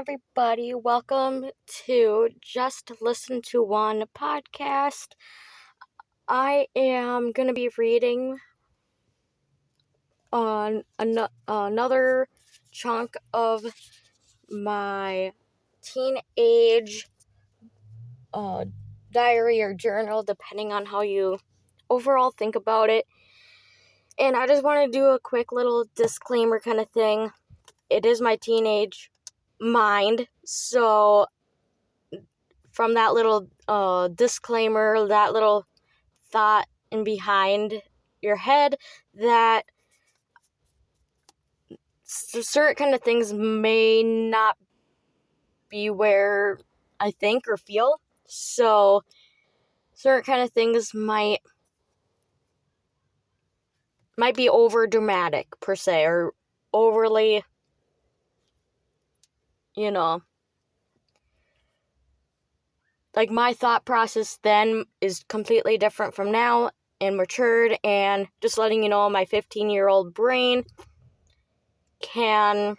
everybody. Welcome to Just Listen to One podcast. I am going to be reading on another chunk of my teenage diary or journal, depending on how you overall think about it. And I just want to do a quick little disclaimer kind of thing. It is my teenage mind, so from that little disclaimer, that little thought in behind your head, that certain kind of things may not be where I think or feel. So certain kind of things might be over dramatic per se, or overly, like my thought process then is completely different from now and matured, and just letting you know, my 15-year-old brain can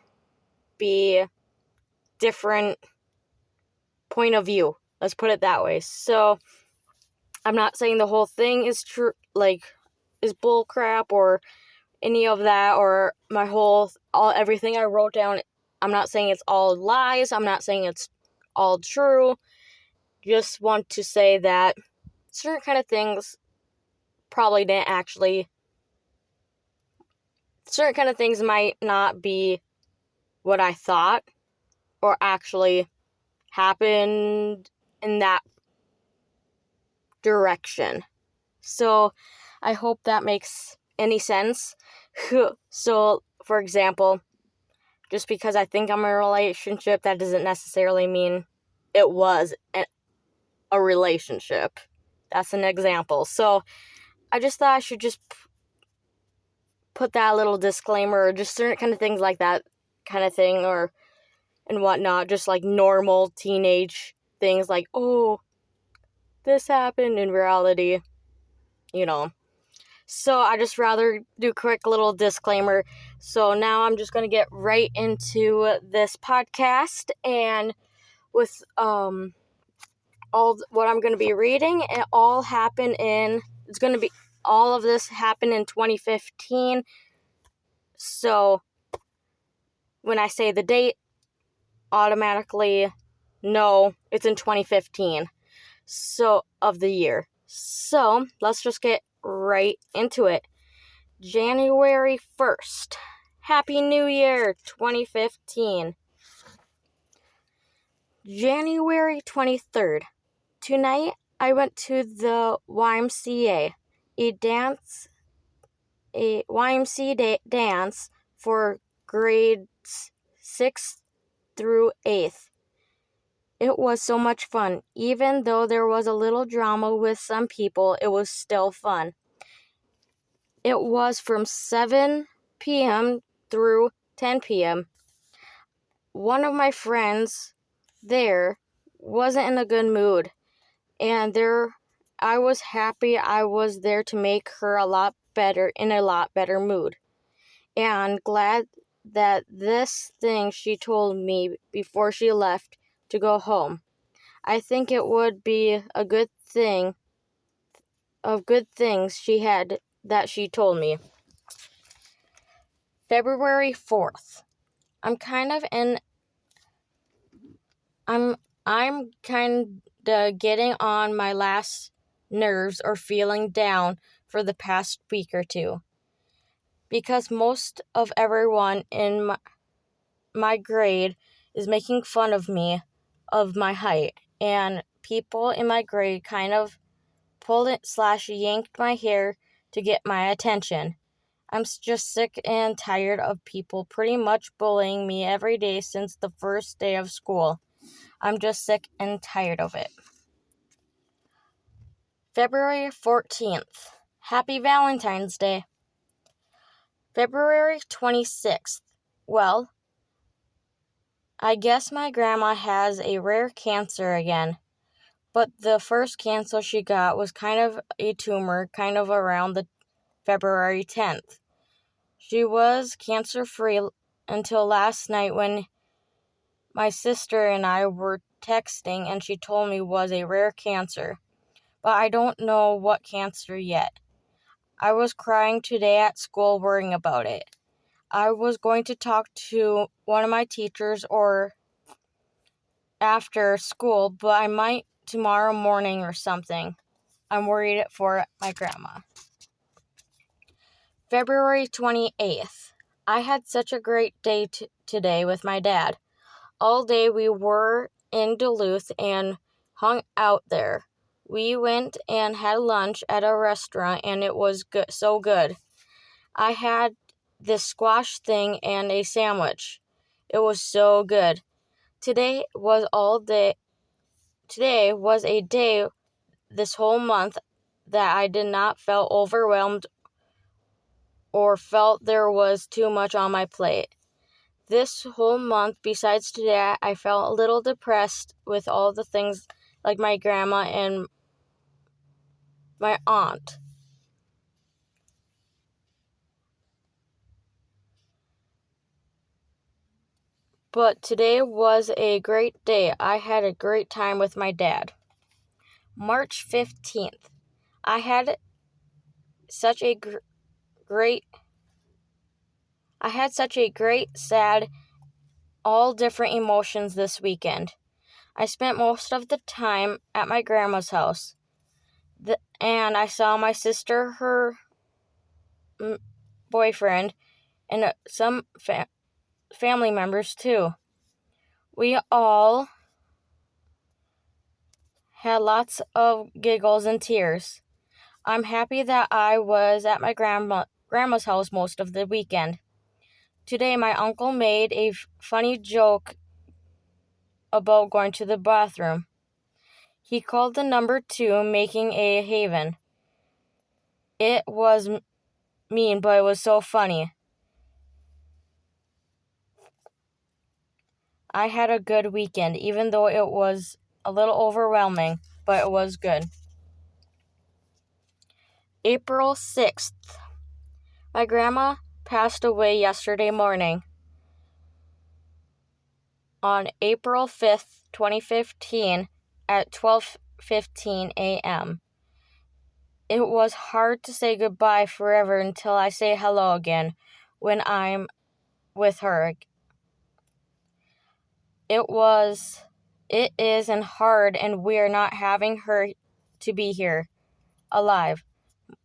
be different point of view. Let's put it that way. So I'm not saying the whole thing is true, is bull crap or any of that, or everything I wrote down. I'm not saying it's all lies. I'm not saying it's all true. Just want to say that certain kind of things probably didn't actually. Certain kind of things might not be what I thought or actually happened in that direction. So I hope that makes any sense. So, for example, just because I think I'm in a relationship, that doesn't necessarily mean it was a relationship. That's an example. So I just thought I should just put that little disclaimer, or just certain kind of things like that kind of thing, and whatnot, just like normal teenage things, like, oh, this happened in reality, So I just rather do a quick little disclaimer. So now I'm just going to get right into this podcast, and with all what I'm going to be reading, all of this happened in 2015. So when I say the date, automatically know it's in 2015. So of the year. So let's just get right into it. January 1st. Happy New Year 2015. January 23rd. Tonight I went to the YMCA, a YMCA dance for grades 6th through 8th. It was so much fun. Even though there was a little drama with some people, it was still fun. It was from 7 p.m. through 10 p.m. One of my friends there wasn't in a good mood, and I was happy I was there to make her in a lot better mood. And glad that this thing she told me before she left to go home. I think it would be a good thing of good things she had that she told me. February 4th. I'm kind of getting on my last nerves or feeling down for the past week or two, because most of everyone in my grade is making fun of me, of my height, and people in my grade kind of pulled it / yanked my hair to get my attention. I'm just sick and tired of people pretty much bullying me every day since the first day of school. I'm just sick and tired of it. February 14th. Happy Valentine's Day. February 26th. Well, I guess my grandma has a rare cancer again. But the first cancer she got was kind of a tumor, kind of around the February 10th. She was cancer-free until last night when my sister and I were texting and she told me was a rare cancer, but I don't know what cancer yet. I was crying today at school worrying about it. I was going to talk to one of my teachers or after school, but I might tomorrow morning or something. I'm worried for my grandma. February 28th. I had such a great day today with my dad. All day we were in Duluth and hung out there. We went and had lunch at a restaurant and it was good, so good. I had this squash thing and a sandwich. It was so good. Today was a day this whole month that I did not feel overwhelmed or felt there was too much on my plate. This whole month, besides today, I felt a little depressed with all the things like my grandma and my aunt. But today was a great day. I had a great time with my dad. March 15th. I had such a great, sad, all different emotions this weekend. I spent most of the time at my grandma's house. And I saw my sister, her boyfriend, and some family members too. We all had lots of giggles and tears. I'm happy that I was at my grandma's house most of the weekend. Today, my uncle made a funny joke about going to the bathroom. He called the number 2 making a haven. It was mean, but it was so funny. I had a good weekend, even though it was a little overwhelming, but it was good. April 6th. My grandma passed away yesterday morning. On April 5th, 2015, at 12:15 a.m. It was hard to say goodbye forever until I say hello again when I'm with her. It is and hard and we're not having her to be here, alive.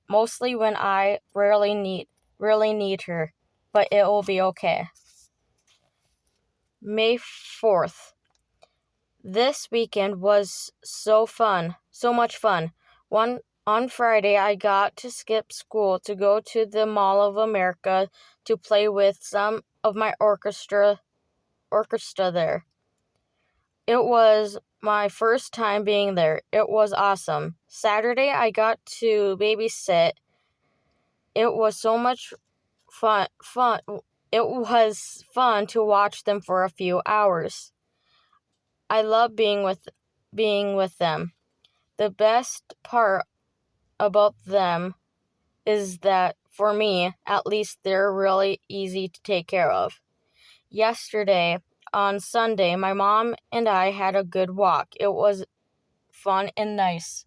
Mostly when I really need her, but it will be okay. May 4th. This weekend was so much fun. On Friday, I got to skip school to go to the Mall of America to play with some of my orchestra there. It was my first time being there. It was awesome. Saturday, I got to babysit. It was so much fun. It was fun to watch them for a few hours. I love being with them. The best part about them is that, for me, at least, they're really easy to take care of. Yesterday, on Sunday, my mom and I had a good walk. It was fun and nice.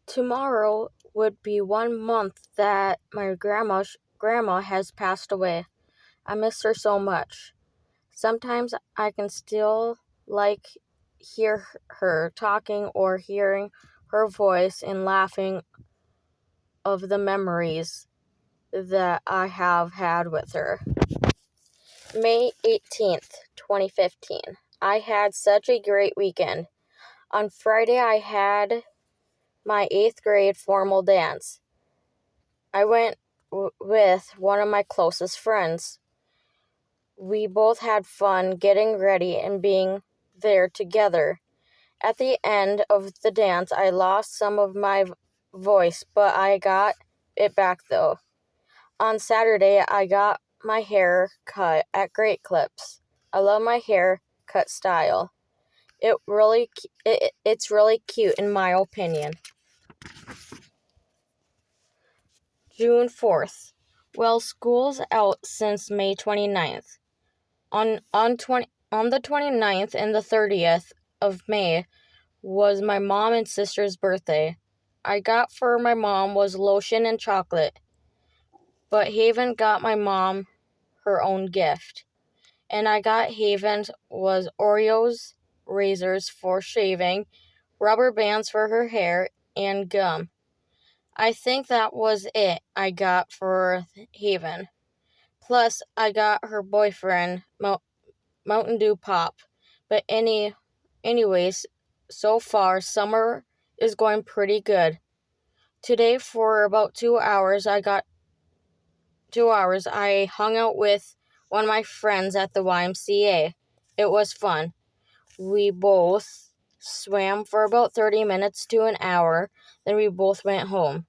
Tomorrow would be 1 month that my grandma has passed away. I miss her so much. Sometimes I can still hear her talking or hearing her voice and laughing of the memories that I have had with her. May 18th, 2015. I had such a great weekend. On Friday, I had my 8th grade formal dance. I went with one of my closest friends. We both had fun getting ready and being there together. At the end of the dance, I lost some of my voice, but I got it back though. On Saturday, I got my hair cut at Great Clips. I love my hair cut style. It's really cute in my opinion. June 4th. Well, school's out since May 29th. On On the 29th and the 30th of May was my mom and sister's birthday. I got for my mom was lotion and chocolate, but Haven got my mom her own gift. And I got Haven's was Oreos, razors for shaving, rubber bands for her hair, and gum. I think that was it I got for Haven. Plus, I got her boyfriend Mountain Dew Pop. But anyways, so far summer is going pretty good. Today for about 2 hours I hung out with one of my friends at the YMCA. It was fun. We both swam for about 30 minutes to an hour, then we both went home.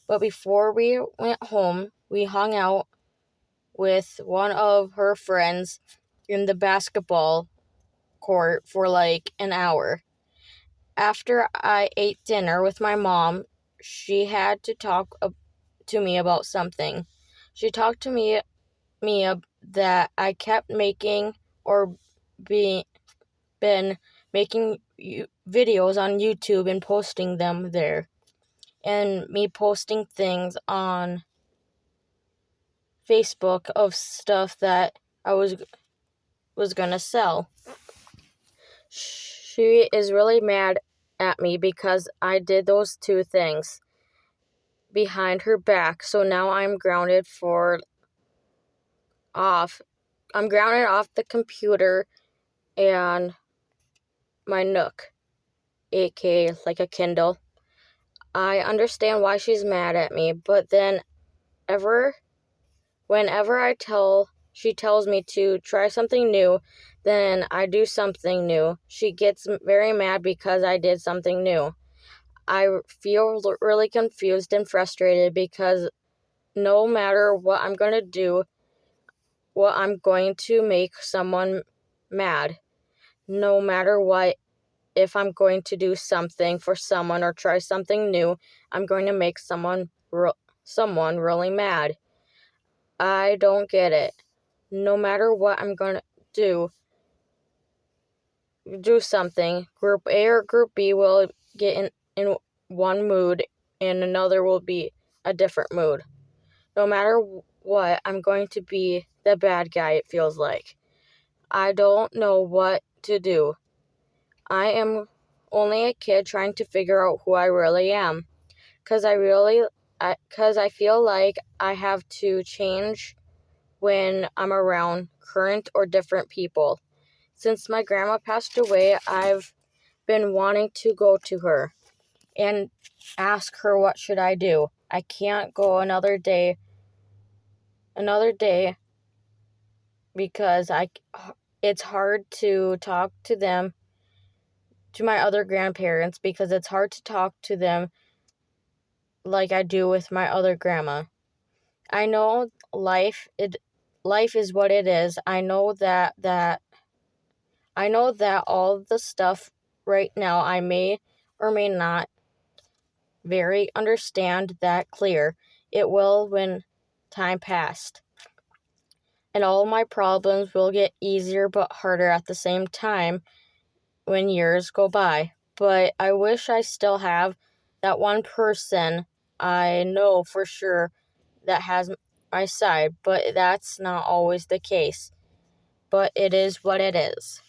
But before we went home, we hung out with one of her friends in the basketball court for like an hour. After I ate dinner with my mom, she had to talk to me about something. She talked to me that I kept making or been making videos on YouTube and posting them there, and me posting things on Facebook of stuff that I was gonna sell. She is really mad at me because I did those two things behind her back, so now I'm grounded off the computer and my Nook, aka like a Kindle. I understand why she's mad at me, but then whenever she tells me to try something new, then I do something new. She gets very mad because I did something new. I feel really confused and frustrated because no matter what I'm going to do, I'm going to make someone mad. No matter what, if I'm going to do something for someone or try something new, I'm going to make someone really mad. I don't get it. No matter what I'm going to do something, Group A or Group B will get in one mood and another will be a different mood. No matter what, I'm going to be the bad guy, it feels like. I don't know what to do. I am only a kid trying to figure out who I really am. Because I feel like I have to change when I'm around current or different people. Since my grandma passed away, I've been wanting to go to her and ask her what should I do. I can't go another day because it's hard to talk to my other grandparents, because it's hard to talk to them like I do with my other grandma. I know life is what it is. I know that all the stuff right now I may or may not very understand that clear. It will when time passed. And all my problems will get easier but harder at the same time when years go by. But I wish I still have that one person I know for sure that has my side, but that's not always the case. But it is what it is.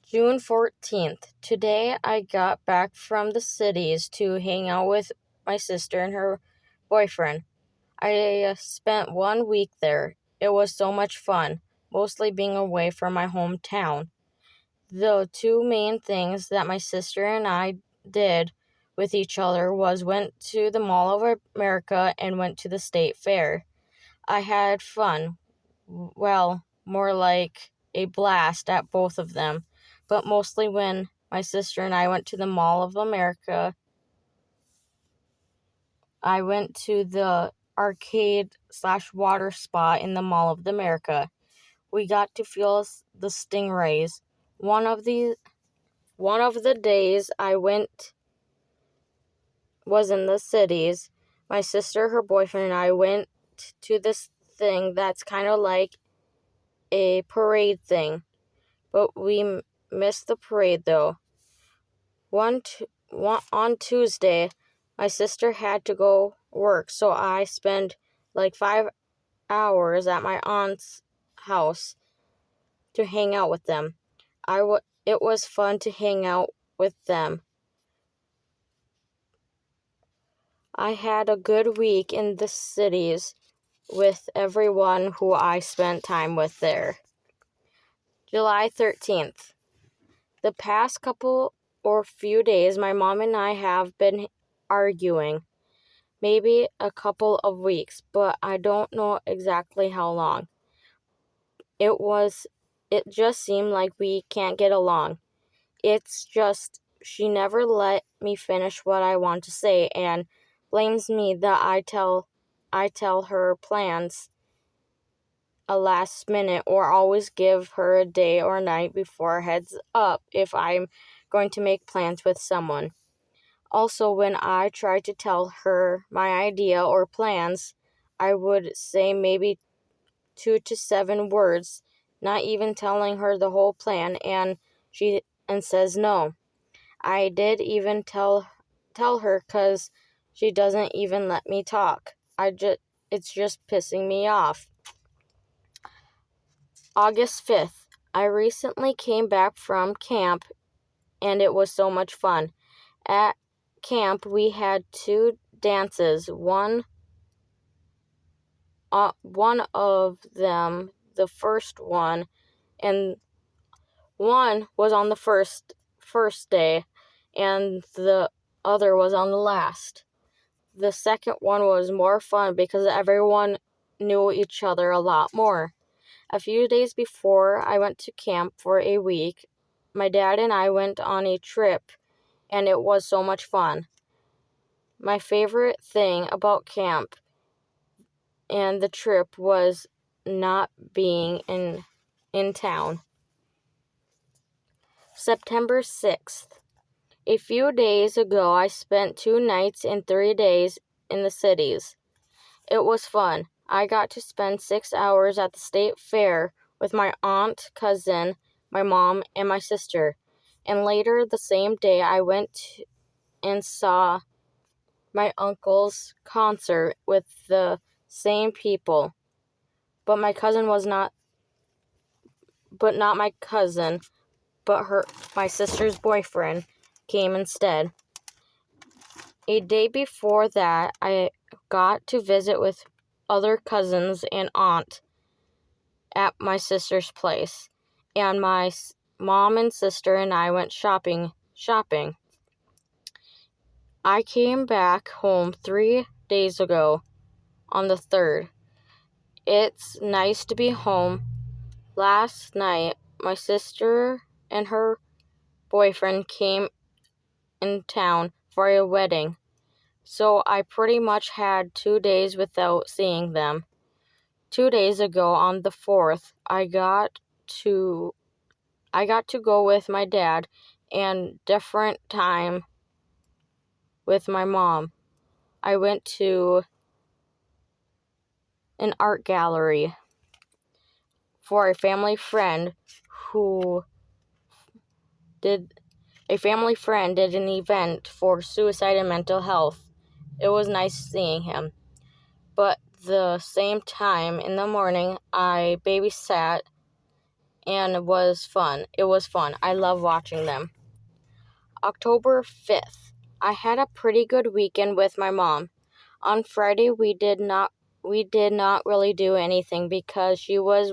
June 14th. Today I got back from the cities to hang out with my sister and her boyfriend. I spent 1 week there. It was so much fun, mostly being away from my hometown. The two main things that my sister and I did with each other was went to the Mall of America and went to the State Fair. I had fun. Well, more like a blast at both of them, but mostly when my sister and I went to the Mall of America. I went to the arcade/water spa in the Mall of America. We got to feel the stingrays. One of the days I went was in the cities. My sister, her boyfriend, and I went to this thing that's kind of like a parade thing. but we missed the parade though. On Tuesday, my sister had to go work, so I spent like 5 hours at my aunt's house to hang out with them. It was fun to hang out with them. I had a good week in the cities with everyone who I spent time with there. July 13th. The past couple or few days, my mom and I have been arguing. Maybe a couple of weeks, but I don't know exactly how long. It just seemed like we can't get along. It's just she never let me finish what I want to say and blames me that I tell her plans a last minute or always give her a day or night before heads up if I'm going to make plans with someone. Also, when I try to tell her my idea or plans, I would say maybe 2 to 7 words, not even telling her the whole plan, and she says no. I did even tell her cuz she doesn't even let me talk. It's just pissing me off. August 5th. I recently came back from camp and it was so much fun. At camp we had 2 dances. One of them, the first one, and one was on the first day and the other was on the last. The second one was more fun because everyone knew each other a lot more. A few days before I went to camp for a week, my dad and I went on a trip and it was so much fun. My favorite thing about camp and the trip was not being in town. September 6th. A few days ago, I spent 2 nights and 3 days in the cities. It was fun. I got to spend 6 hours at the state fair with my aunt, cousin, my mom, and my sister. And later the same day, I went and saw my uncle's concert with the same people. But my cousin was not my cousin, but my sister's boyfriend came instead. A day before that, I got to visit with other cousins and aunt at my sister's place, and my mom and sister and I went shopping. I came back home 3 days ago on the 3rd. It's nice to be home. Last night, my sister and her boyfriend came in town for a wedding, so I pretty much had 2 days without seeing them. 2 days ago on the 4th, I got to go with my dad and different time with my mom. I went to an art gallery for a family friend did an event for suicide and mental health. It was nice seeing him. But the same time in the morning, I babysat and it was fun. I love watching them. October 5th. I had a pretty good weekend with my mom. On Friday, we did not really do anything because she was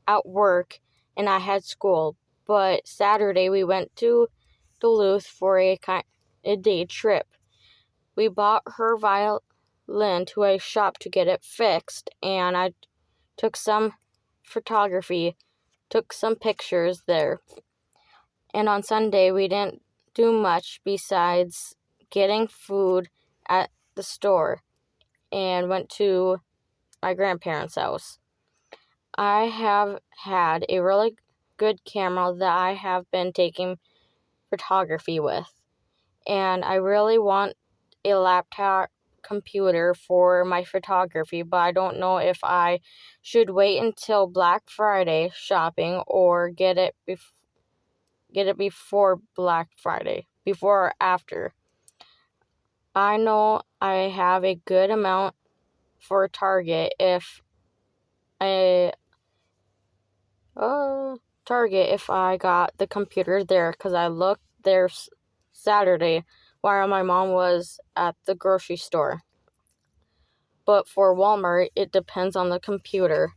at work and I had school. But Saturday, we went to Duluth for a day trip. We bought her violin to a shop to get it fixed, and I took some pictures there. And on Sunday, we didn't do much besides getting food at the store and went to my grandparents' house. I have had a really good camera that I have been taking photography with, and I really want a laptop computer for my photography, but I don't know if I should wait until Black Friday shopping or get it before Black Friday, before or after. I know I have a good amount for Target if I got the computer there, because I looked there Saturday while my mom was at the grocery store. But for Walmart, it depends on the computer.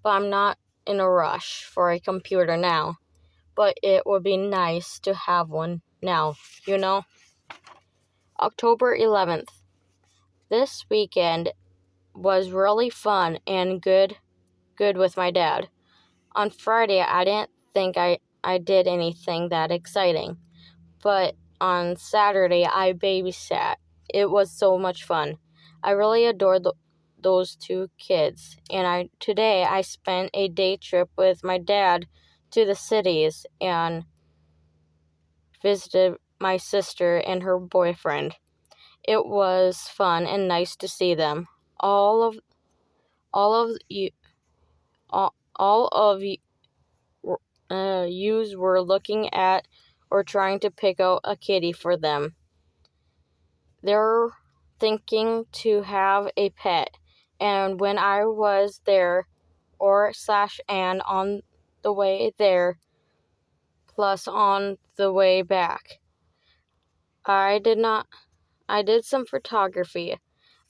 But I'm not in a rush for a computer now. But it would be nice to have one now, you know? October 11th. This weekend was really fun and good with my dad. On Friday, I didn't think I did anything that exciting. But on Saturday, I babysat. It was so much fun. I really adored those two kids. And today I spent a day trip with my dad to the cities and visited my sister and her boyfriend. It was fun and nice to see them. All of you yous were looking at or trying to pick out a kitty for them. They're thinking to have a pet, and when I was there and on the way there plus on the way back, I did some photography.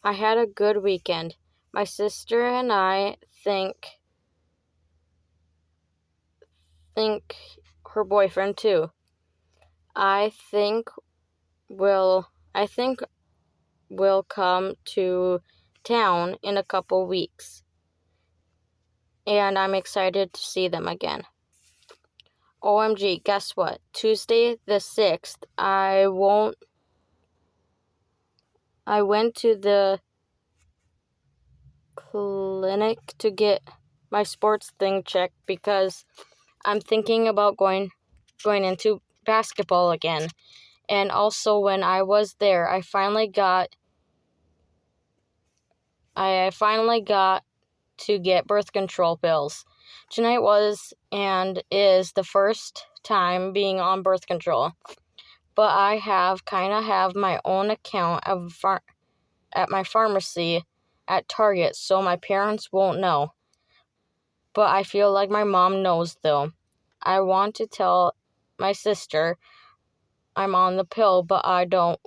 I had a good weekend. My sister and I think her boyfriend too. I think we'll come to town in a couple weeks, and I'm excited to see them again. OMG, guess what? Tuesday the 6th, I went to the clinic to get my sports thing checked because I'm thinking about going into basketball again. And also, when I was there, I finally got to get birth control pills. Tonight was and is the first time being on birth control, but I have my own account at my pharmacy at Target, so my parents won't know. But I feel like my mom knows, though. I want to tell my sister I'm on the pill, but I don't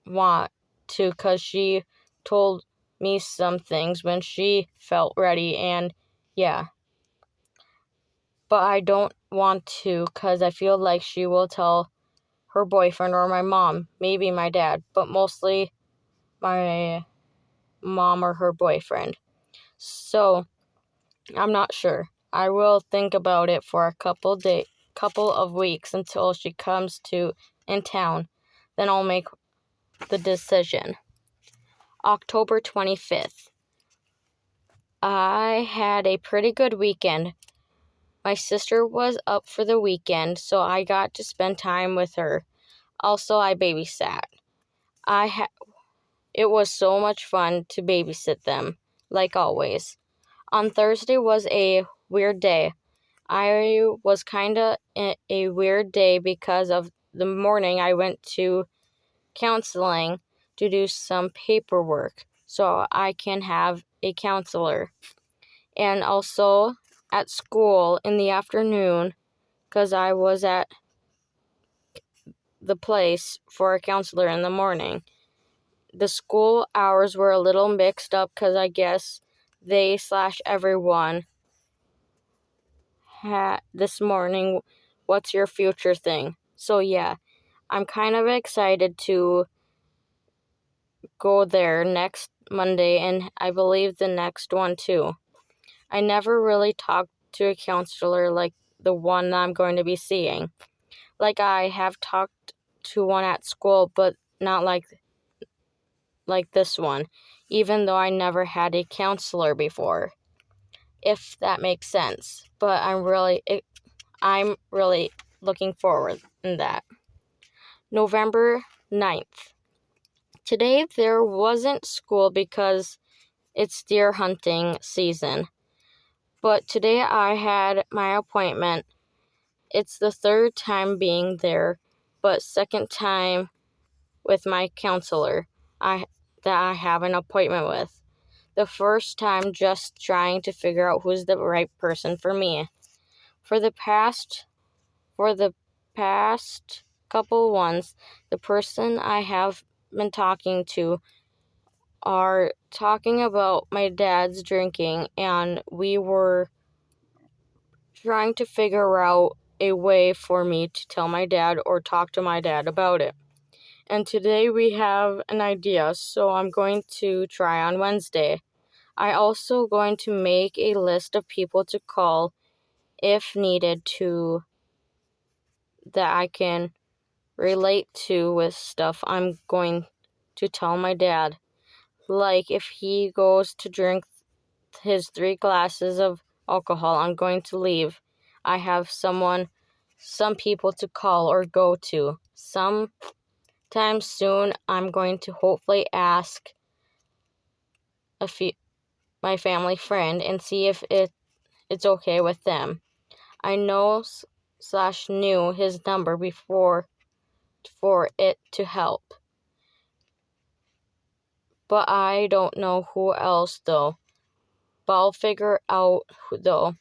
want to, because she told me some things when she felt ready, and yeah. But I don't want to, because I feel like she will tell her boyfriend or my mom, maybe my dad, but mostly my mom or her boyfriend. So, I'm not sure. I will think about it for a couple of weeks until she comes in town. Then I'll make the decision. October 25th. I had a pretty good weekend. My sister was up for the weekend, so I got to spend time with her. Also, I babysat. It was so much fun to babysit them, like always. On Thursday was a weird day. I was kind of in a weird day because of the morning I went to counseling to do some paperwork so I can have a counselor. And also at school in the afternoon, because I was at the place for a counselor in the morning. The school hours were a little mixed up because I guess everyone had this morning, what's your future thing. So yeah, I'm kind of excited to go there next Monday, and I believe the next one too. I never really talked to a counselor like the one that I'm going to be seeing. Like, I have talked to one at school, but not like this one, even though I never had a counselor before, if that makes sense. But I'm really looking forward in that. November 9th. Today there wasn't school because it's deer hunting season, but today I had my appointment. It's the third time being there, but second time with my counselor that I have an appointment with. The first time just trying to figure out who's the right person for me. For the past couple ones, the person I have been talking to are talking about my dad's drinking, and we were trying to figure out a way for me to tell my dad or talk to my dad about it. And today we have an idea, so I'm going to try on Wednesday. I also going to make a list of people to call if needed to that I can relate to with stuff I'm going to tell my dad. Like if he goes to drink his 3 glasses of alcohol, I'm going to leave. I have some people to call or go to. Sometime soon, I'm going to hopefully ask my family friend and see if it's okay with them. I know / knew his number before for it to help. But I don't know who else though. But I'll figure out who though.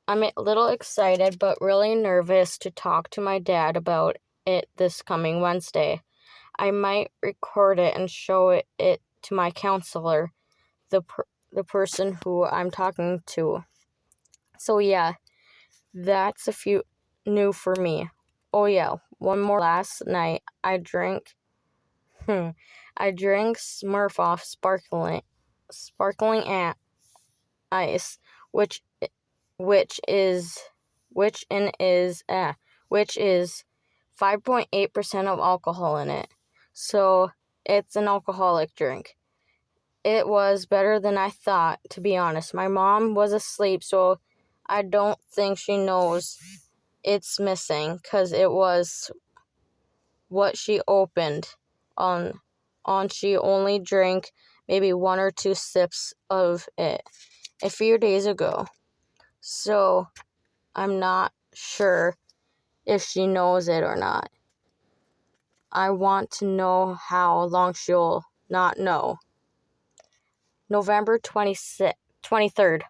I'm a little excited but really nervous to talk to my dad about it this coming Wednesday. I might record it and show it to my counselor, the person who I'm talking to. So yeah, that's a few new for me. Oh yeah, one more. Last night I drank Smurf off sparkling ice, which is which is 5.8% of alcohol in it. So it's an alcoholic drink. It was better than I thought, to be honest. My mom was asleep, so I don't think she knows it's missing because it was what she opened on she only drank maybe 1 or 2 sips of it a few days ago. So I'm not sure if she knows it or not. I want to know how long she'll not know. November 23rd.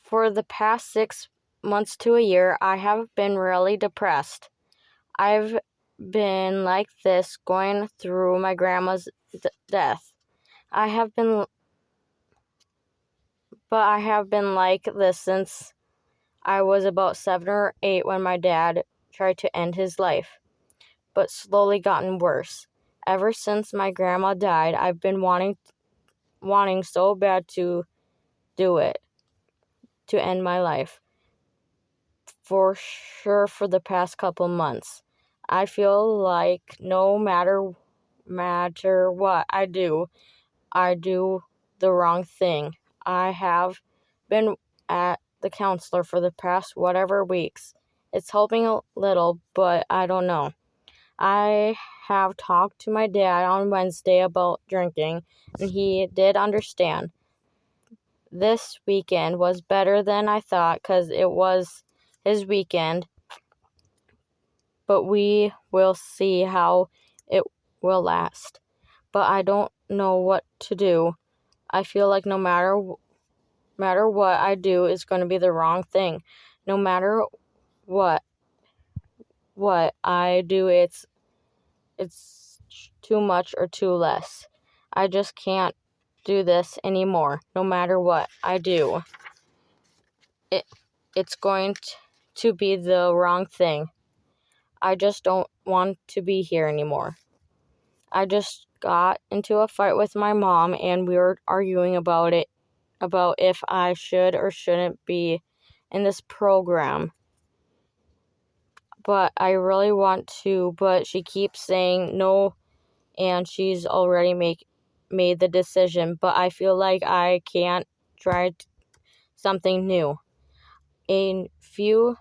For the past 6 months to a year, I have been really depressed. I've been like this going through my grandma's death. I have been like this since I was about 7 or 8 when my dad tried to end his life, but slowly gotten worse. Ever since my grandma died, I've been wanting so bad to do it, to end my life. For sure for the past couple months. I feel like no matter what I do the wrong thing. I have been at the counselor for the past whatever weeks. It's helping a little, but I don't know. I have talked to my dad on Wednesday about drinking, and he did understand. This weekend was better than I thought because it was his weekend, but we will see how it will last. But I don't know what to do. I feel like no matter what I do is going to be the wrong thing. No matter what I do, it's too much or too less. I just can't do this anymore. No matter what I do, it's going to be the wrong thing. I just don't want to be here anymore. I just got into a fight with my mom and we were arguing about if I should or shouldn't be in this program. But I really want to, but she keeps saying no, and she's already made the decision, but I feel like I can't try something new. A few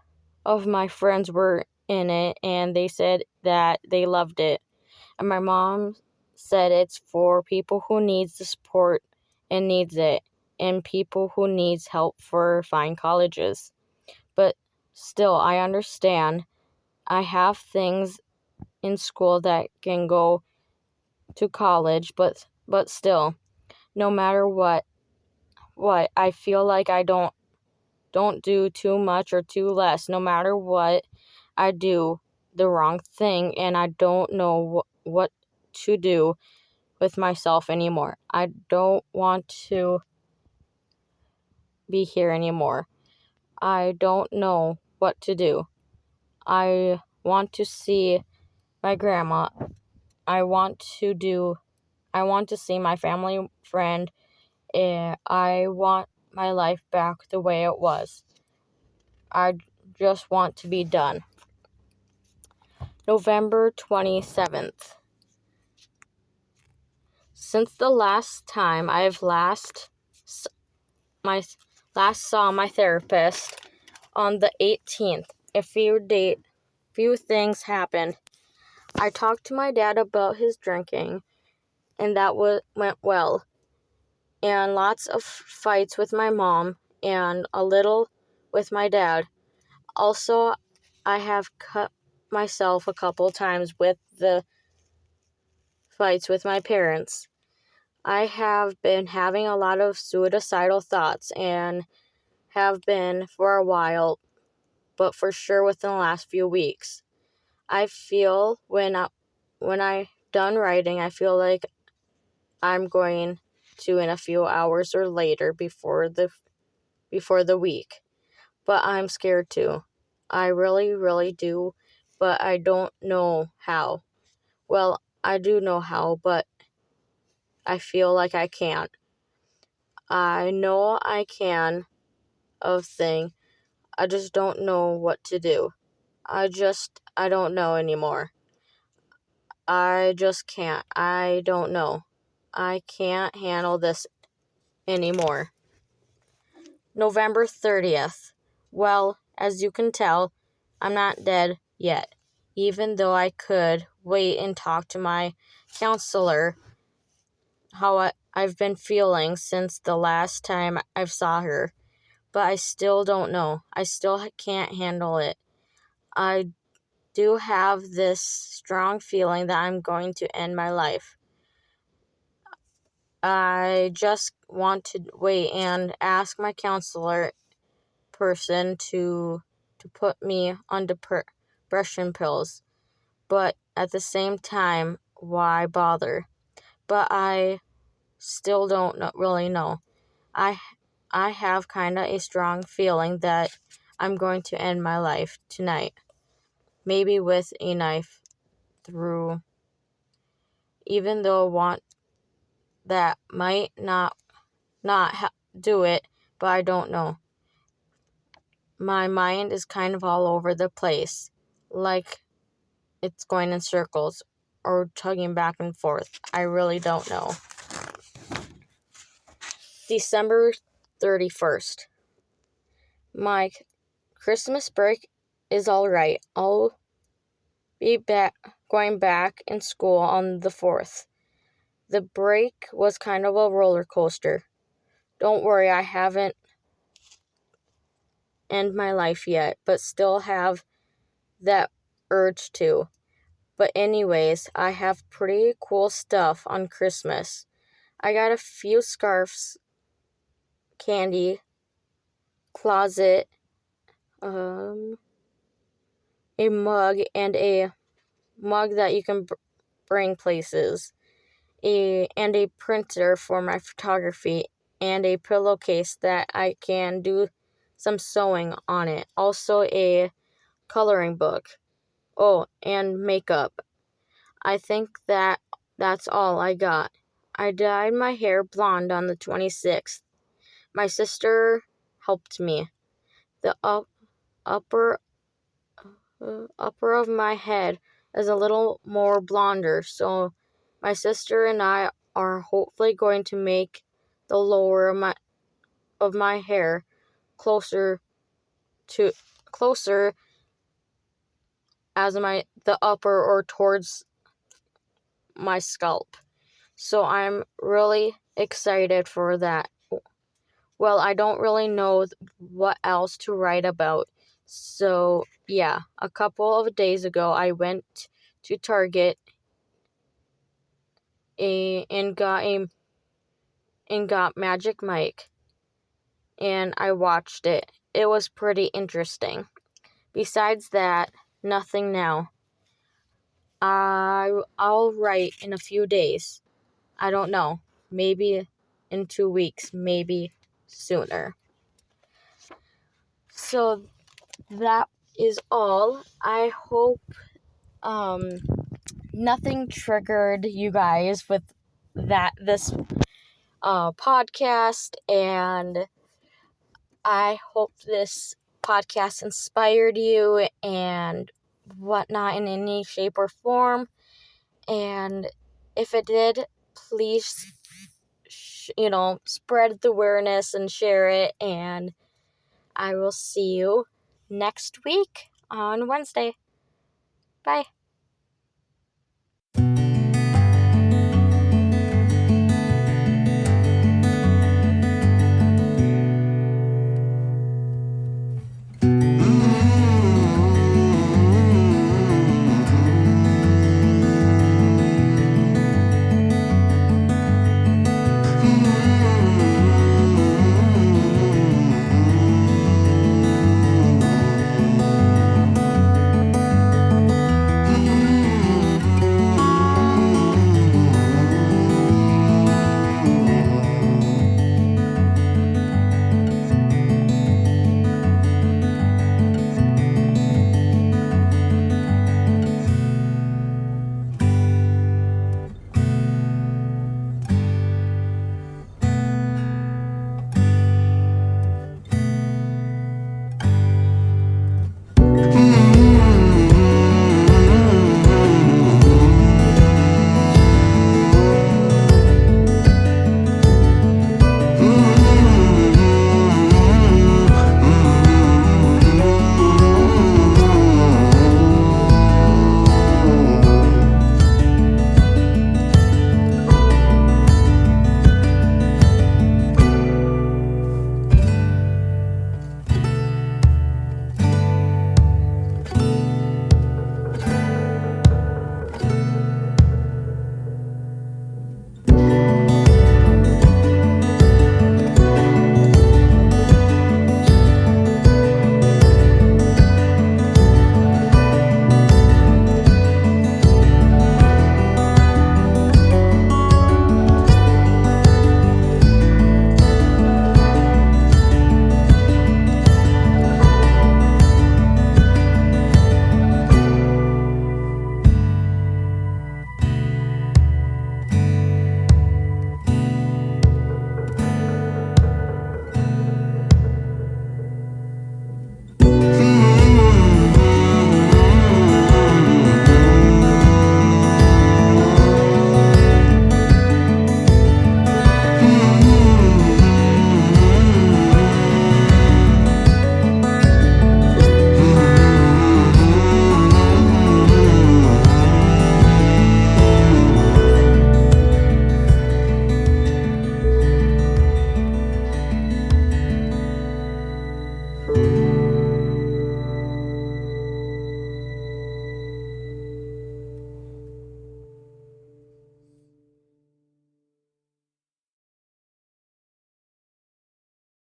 of my friends were in it, and they said that they loved it. And my mom said it's for people who needs the support and needs it, and people who needs help for fine colleges. But still, I understand. I have things in school that can go to college, but still, no matter what I feel like I don't do too much or too less. No matter what, I do the wrong thing, and I don't know what to do with myself anymore. I don't want to be here anymore. I don't know what to do. I want to see my grandma. I want to see my family friend. And I want my life back the way it was. I just want to be done. November 27th. Since the last time my last saw my therapist on the 18th, a few things happened. I talked to my dad about his drinking, and that went well. And lots of fights with my mom, and a little with my dad. Also, I have cut myself a couple times with the fights with my parents. I have been having a lot of suicidal thoughts and have been for a while, but for sure within the last few weeks. I feel when I done writing, I feel like I'm going to in a few hours or later before the week. But I'm scared too. I really, really do, but I don't know how. Well, I do know how, but I feel like I can't. I know I can thing. I just don't know what to do. I don't know anymore. I just can't. I don't know. I can't handle this anymore. November 30th. Well, as you can tell, I'm not dead yet, even though I could wait and talk to my counselor how I've been feeling since the last time I saw her. But I still don't know. I still can't handle it. I do have this strong feeling that I'm going to end my life. I just want to wait and ask my counselor person to put me on depression pills. But at the same time, why bother? But I still don't really know. I have kind of a strong feeling that I'm going to end my life tonight. Maybe with a knife through, even though I want that might not do it, but I don't know. My mind is kind of all over the place, like it's going in circles or tugging back and forth. I really don't know. December 31st. My Christmas break is all right. I'll be going back in school on the 4th. The break was kind of a roller coaster. Don't worry, I haven't end my life yet, but still have that urge to. But anyways, I have pretty cool stuff on Christmas. I got a few scarves, candy, closet, a mug, and a mug that you can bring places, and a printer for my photography, and a pillowcase that I can do some sewing on it. Also a coloring book. Oh, and makeup. I think that's all I got. I dyed my hair blonde on the 26th. My sister helped me. The upper of my head is a little more blonder, so my sister and I are hopefully going to make the lower of my hair closer as the upper or towards my scalp. So I'm really excited for that. Well, I don't really know what else to write about. So, yeah, a couple of days ago, I went to Target and got Magic Mike, and I watched it. It was pretty interesting. Besides that, nothing now. I'll write in a few days. I don't know. Maybe in 2 weeks, maybe sooner. So that is all. I hope nothing triggered you guys with this podcast, and I hope this podcast inspired you and whatnot in any shape or form. And if it did, please spread the awareness and share it, and I will see you next week on Wednesday. Bye.